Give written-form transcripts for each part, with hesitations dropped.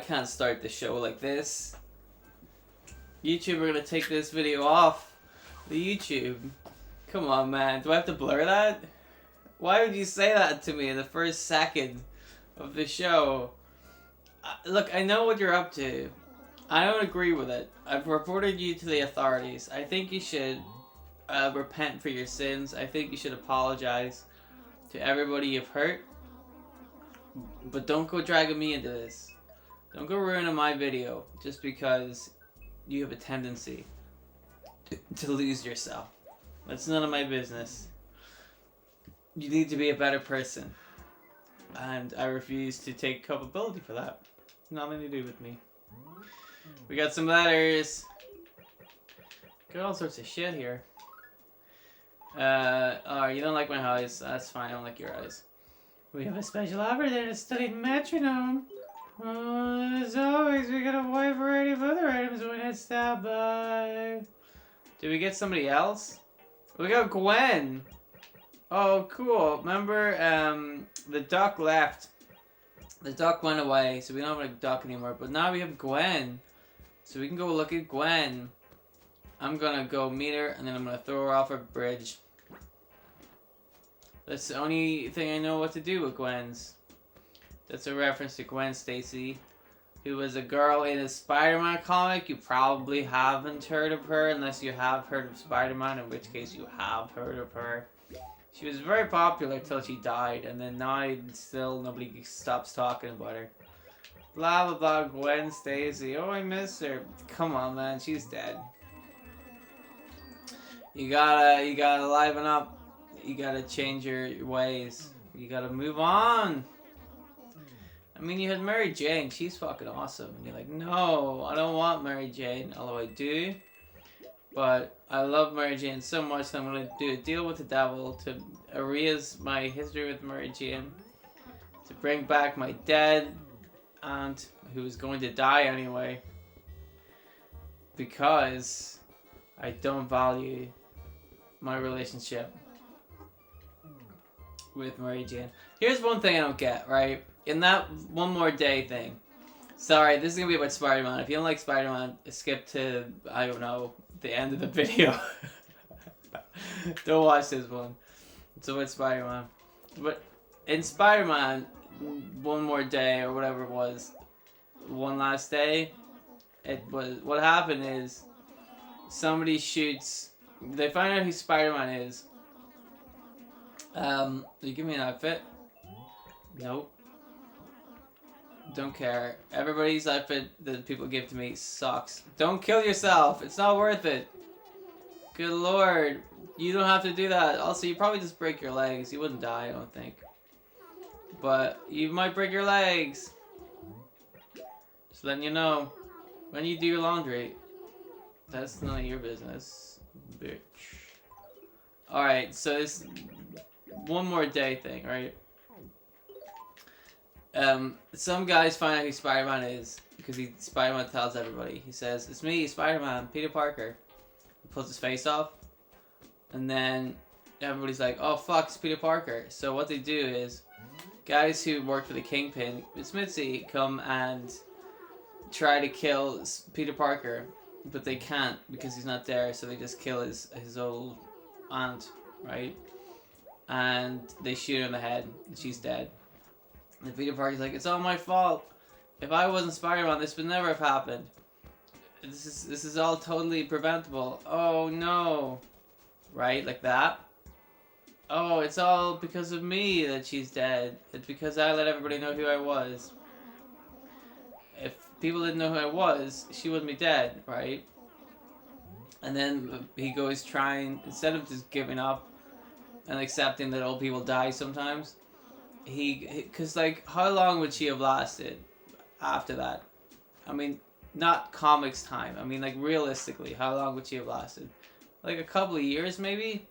can't start the show like this. YouTube are gonna take this video off the YouTube. Come on, man. Do I have to blur that? Why would you say that to me in the first second of the show? Look, I know what you're up to. I don't agree with it. I've reported you to the authorities. I think you should repent for your sins. I think you should apologize to everybody you've hurt. But don't go dragging me into this. Don't go ruining my video just because you have a tendency to lose yourself. That's none of my business. You need to be a better person. And I refuse to take culpability for that. Nothing to do with me. We got some letters. Got all sorts of shit here. Oh, you don't like my eyes. That's fine, I don't like your eyes. We have a special offer there to study metronome. As always, we got a wide variety of other items when it's stopped by. Did we get somebody else? We got Gwen. Oh, cool. Remember, the duck left. The duck went away, so we don't have a duck anymore. But now we have Gwen. So we can go look at Gwen. I'm gonna go meet her, and then I'm gonna throw her off a bridge. That's the only thing I know what to do with Gwen's. That's a reference to Gwen Stacy, who was a girl in a Spider-Man comic. You probably haven't heard of her unless you have heard of Spider-Man, in which case you have heard of her. She was very popular till she died, and then now still nobody stops talking about her. Blah blah blah, Gwen Stacy. Oh, I miss her. Come on, man, she's dead. You gotta liven up. You gotta change your ways. You gotta move on. I mean, you had Mary Jane. She's fucking awesome. And you're like, no, I don't want Mary Jane. Although I do. But I love Mary Jane so much that I'm going to do a deal with the devil to erase my history with Mary Jane. To bring back my dead aunt, who is going to die anyway. Because I don't value my relationship with Mary Jane. Here's one thing I don't get, right? In that one more day thing. Sorry, this is going to be about Spider-Man. If you don't like Spider-Man, skip to, I don't know, the end of the video. Don't watch this one. It's about Spider-Man. But in Spider-Man, one more day, or whatever it was, one last day, it was, what happened is, somebody shoots, they find out who Spider-Man is. You give me an outfit? Nope. Don't care. Everybody's outfit that people give to me sucks. Don't kill yourself. It's not worth it. Good lord. You don't have to do that. Also, you probably just break your legs. You wouldn't die, I don't think. But you might break your legs. Just letting you know. When you do your laundry. That's none of your business. Bitch. Alright, so this one more day thing, right? Some guys find out who Spider-Man is because Spider-Man tells everybody. He says, "It's me, Spider-Man, Peter Parker." He pulls his face off, and then everybody's like, "Oh fuck, it's Peter Parker." So what they do is, guys who work for the Kingpin, Smithy, come and try to kill Peter Parker, but they can't because he's not there. So they just kill his old aunt, right? And they shoot her in the head, and she's dead. And Peter Parker's like, "It's all my fault. If I wasn't Spider-Man, this would never have happened. This is all totally preventable. Oh no." Right? Like that. "Oh, it's all because of me that she's dead. It's because I let everybody know who I was. If people didn't know who I was, she wouldn't be dead, right?" And then he goes trying, instead of just giving up and accepting that old people die sometimes, because like, how long would she have lasted after that? I mean, not comics time. I mean, like, realistically, how long would she have lasted? Like a couple of years, maybe?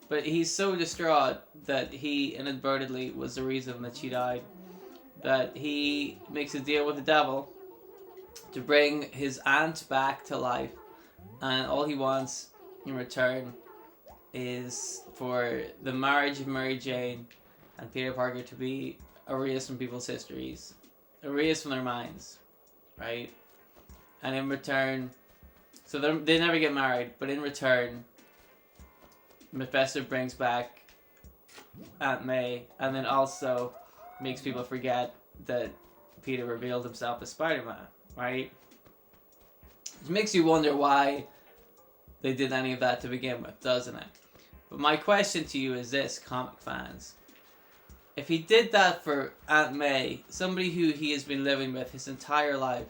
But he's so distraught that he inadvertently was the reason that she died, that he makes a deal with the devil to bring his aunt back to life, and all he wants in return is for the marriage of Mary Jane and Peter Parker to be erased from people's histories, erased from their minds. right? And in return, so they never get married, but in return, Mephisto brings back Aunt May, and then also makes people forget that Peter revealed himself as Spider-Man, right? Which makes you wonder why they did any of that to begin with, doesn't it? But my question to you is this, comic fans. If he did that for Aunt May, somebody who he has been living with his entire life,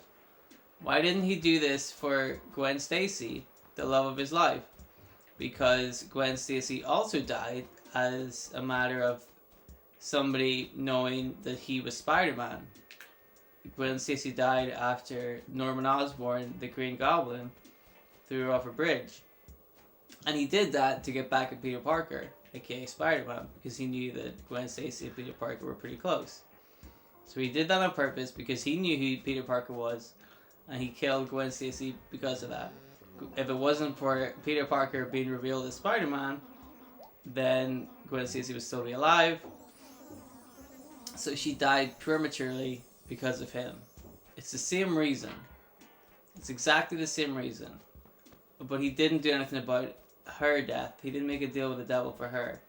why didn't he do this for Gwen Stacy, the love of his life? Because Gwen Stacy also died as a matter of somebody knowing that he was Spider-Man. Gwen Stacy died after Norman Osborn, the Green Goblin, threw her off a bridge. And he did that to get back at Peter Parker, aka Spider-Man, because he knew that Gwen Stacy and Peter Parker were pretty close. So he did that on purpose because he knew who Peter Parker was, and he killed Gwen Stacy because of that. If it wasn't for Peter Parker being revealed as Spider-Man, then Gwen Stacy would still be alive. So she died prematurely because of him. It's the same reason. It's exactly the same reason. But he didn't do anything about her death. He didn't make a deal with the devil for her.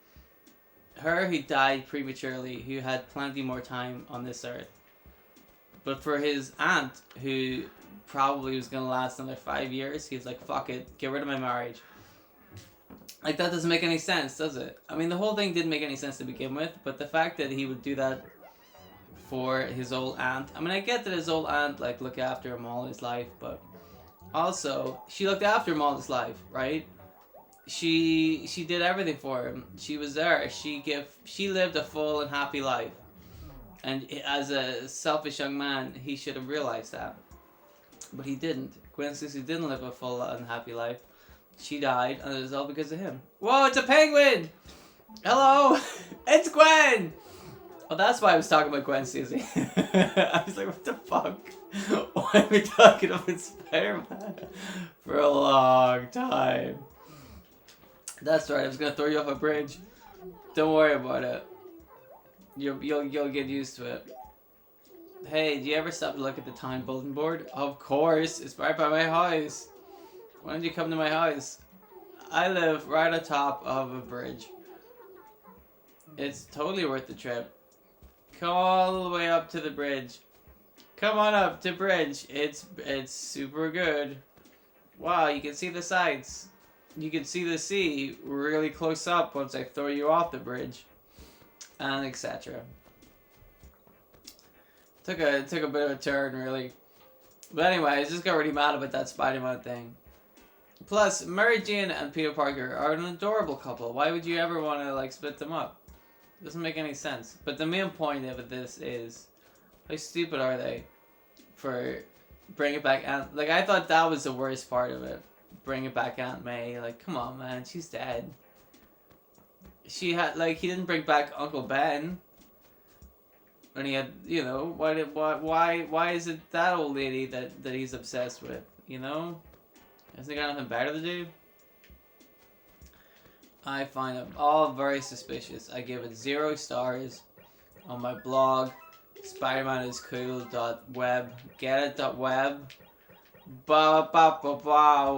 Her who died prematurely, who had plenty more time on this earth. But for his aunt, who probably was going to last another 5 years, he's like, fuck it, get rid of my marriage. Like, that doesn't make any sense, does it? I mean, the whole thing didn't make any sense to begin with, but the fact that he would do that for his old aunt. I mean, I get that his old aunt, like, looked after him all his life, but also, she looked after him all his life, right? She did everything for him. She was there. She lived a full and happy life. And as a selfish young man, he should have realized that. But he didn't. Gwen Stacy didn't live a full and happy life. She died, and it was all because of him. Whoa, it's a penguin! Hello! It's Gwen! Oh, that's why I was talking about Gwen Stacy. I was like, what the fuck? Why are we talking about Spider-Man? For a long time. That's right, I was gonna throw you off a bridge. Don't worry about it. You'll get used to it. Hey, do you ever stop to look at the town bulletin board? Of course, it's right by my house. Why don't you come to my house? I live right on top of a bridge. It's totally worth the trip. Come all the way up to the bridge. Come on up to bridge. It's super good. Wow, you can see the sights. You can see the sea really close up once I throw you off the bridge. And etc. Took a bit of a turn, really. But anyway, I just got really mad about that Spider-Man thing. Plus, Mary Jane and Peter Parker are an adorable couple. Why would you ever want to, like, split them up? It doesn't make any sense. But the main point of this is, how stupid are they for bringing back Aunt... Like, I thought that was the worst part of it. Bringing back Aunt May. Like, come on, man. She's dead. She had, like, he didn't bring back Uncle Ben. And he had, you know, why is it that old lady that he's obsessed with, you know? Hasn't he got nothing better to do? I find them all very suspicious. I give it 0 stars on my blog, spidermaniscool.web. Get it, .web. Ba ba ba ba.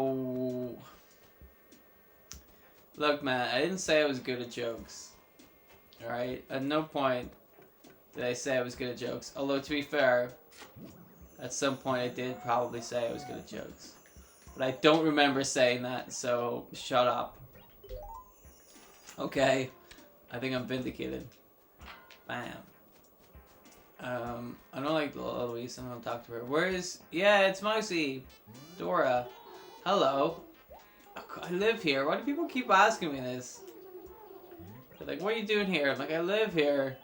Look, man, I didn't say I was good at jokes. Alright? At no point did I say I was good at jokes. Although, to be fair, at some point I did probably say I was good at jokes. But I don't remember saying that, so shut up. Okay. I think I'm vindicated. Bam. I don't like Louise. I'm gonna talk to her. Where is... Yeah, it's Mousy. Dora. Hello. I live here. Why do people keep asking me this? They're like, what are you doing here? I'm like, I live here.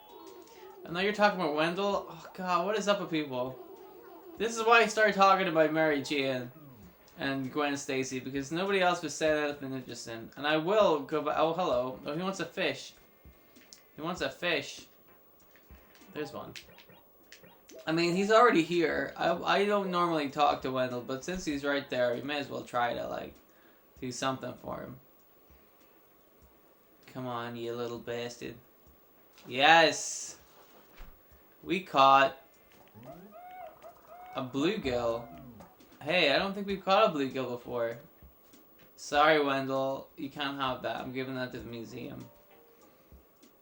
I know you're talking about Wendell. Oh, God, what is up with people? This is why I started talking about Mary Jane and Gwen Stacy, because nobody else was saying anything interesting. And I will go back. Oh, hello. Oh, he wants a fish. He wants a fish. There's one. I mean, he's already here. I don't normally talk to Wendell, but since he's right there, we may as well try to, like, do something for him. Come on, you little bastard. Yes! We caught A bluegill. Hey, I don't think we've caught a bluegill before. Sorry, Wendell. You can't have that. I'm giving that to the museum.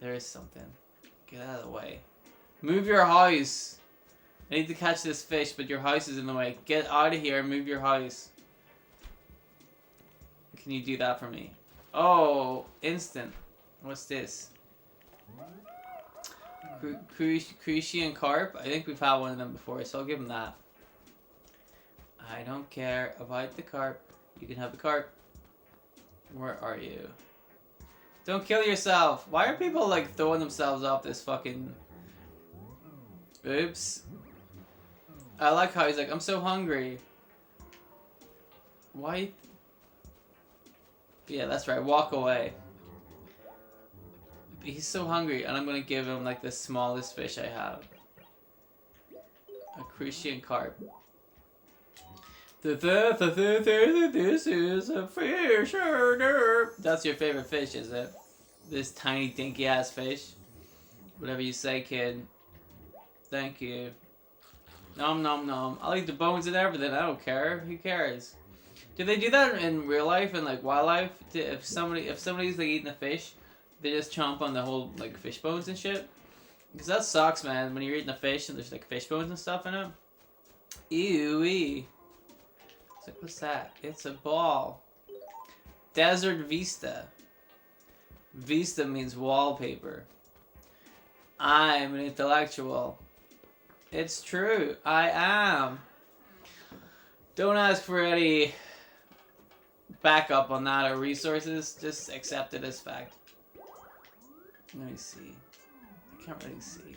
There is something. Get out of the way. Move your house. I need to catch this fish, but your house is in the way. Get out of here and move your house. Can you do that for me? Oh, instant. What's this? Crucian carp? I think we've had one of them before, so I'll give him that. I don't care about the carp. You can have the carp. Where are you? Don't kill yourself. Why are people like throwing themselves off this fucking... Oops. I like how he's like, I'm so hungry. Why? Yeah, that's right. Walk away. He's so hungry, and I'm gonna give him like the smallest fish I have. A crucian carp. This is a fish. That's your favorite fish, is it? This tiny dinky ass fish. Whatever you say, kid. Thank you. Nom nom nom. I'll eat the bones and everything. I don't care. Who cares? Do they do that in real life and like wildlife? If somebody's like eating a fish, they just chomp on the whole like fish bones and shit. Because that sucks, man. When you're eating a fish and there's like fish bones and stuff in it. Ew-wee. It's like, what's that? It's a ball. Desert Vista. Vista means wallpaper. I'm an intellectual. It's true. I am. Don't ask for any backup on that or resources. Just accept it as fact. Let me see. I can't really see.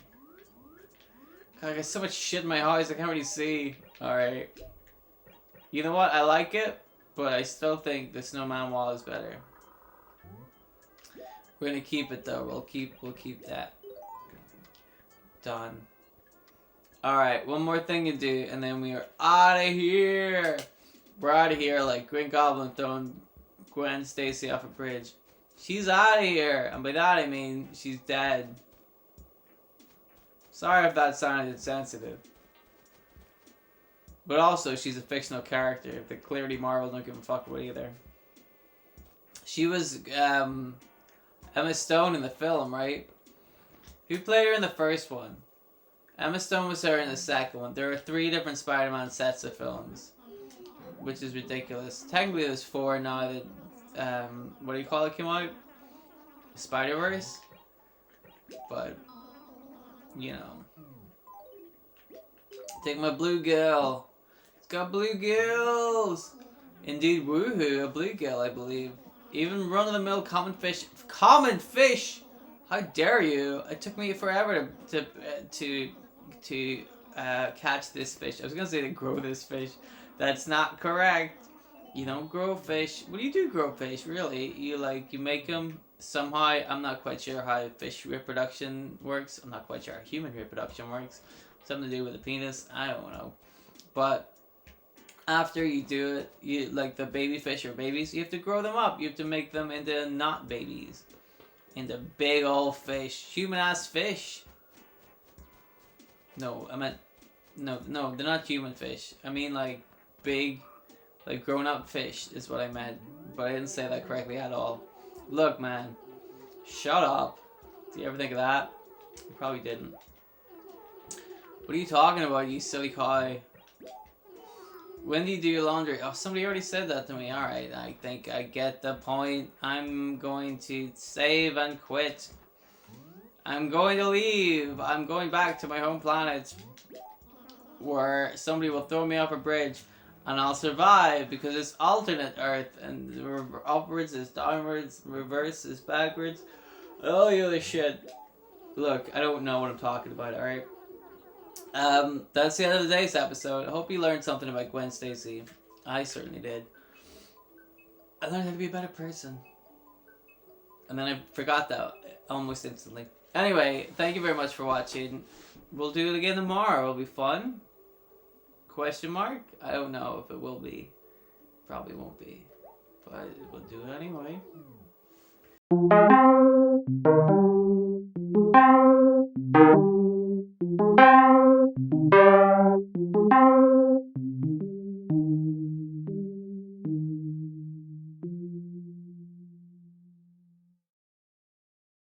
God, I got so much shit in my eyes I can't really see. Alright. You know what? I like it, but I still think the snowman wall is better. We're gonna keep it though. We'll keep that. Done. Alright, one more thing to do, and then we are out of here. We're out of here like Green Goblin throwing Gwen Stacy off a bridge. She's out of here, and by that I mean she's dead. Sorry if that sounded insensitive. But also, she's a fictional character that clearly Marvel don't give a fuck about either. She was Emma Stone in the film, right? Who played her in the first one? Emma Stone was her in the second one. There are 3 different Spider-Man sets of films, which is ridiculous. Technically, there's 4 now that what do you call it came out? Spider-Verse, but you know, take my bluegill. It's got bluegills. Indeed, woohoo, a bluegill, I believe. Even run-of-the-mill common fish. Common fish! How dare you? It took me forever to catch this fish. I was gonna say to grow this fish. That's not correct. You don't grow fish. What do you do grow fish, really? You make them somehow. I'm not quite sure how fish reproduction works. I'm not quite sure how human reproduction works. Something to do with the penis. I don't know. But after you do it, you like the baby fish or babies, you have to grow them up. You have to make them into not babies. Into big old fish. Human ass fish. No, I meant no, they're not human fish. I mean like big, like grown up fish is what I meant. But I didn't say that correctly at all. Look, man. Shut up. Did you ever think of that? You probably didn't. What are you talking about, you silly cow? When do you do your laundry? Oh, somebody already said that to me. Alright, I think I get the point. I'm going to save and quit. I'm going to leave. I'm going back to my home planet, where somebody will throw me off a bridge and I'll survive because it's alternate Earth and upwards is downwards, reverse is backwards, all the other shit. Look, I don't know what I'm talking about, alright? That's the end of today's episode. I hope you learned something about Gwen Stacy. I certainly did. I learned how to be a better person. And then I forgot that almost instantly. Anyway, thank you very much for watching. We'll do it again tomorrow. It'll be fun. Question mark? I don't know if it will be. Probably won't be. But we'll do it anyway.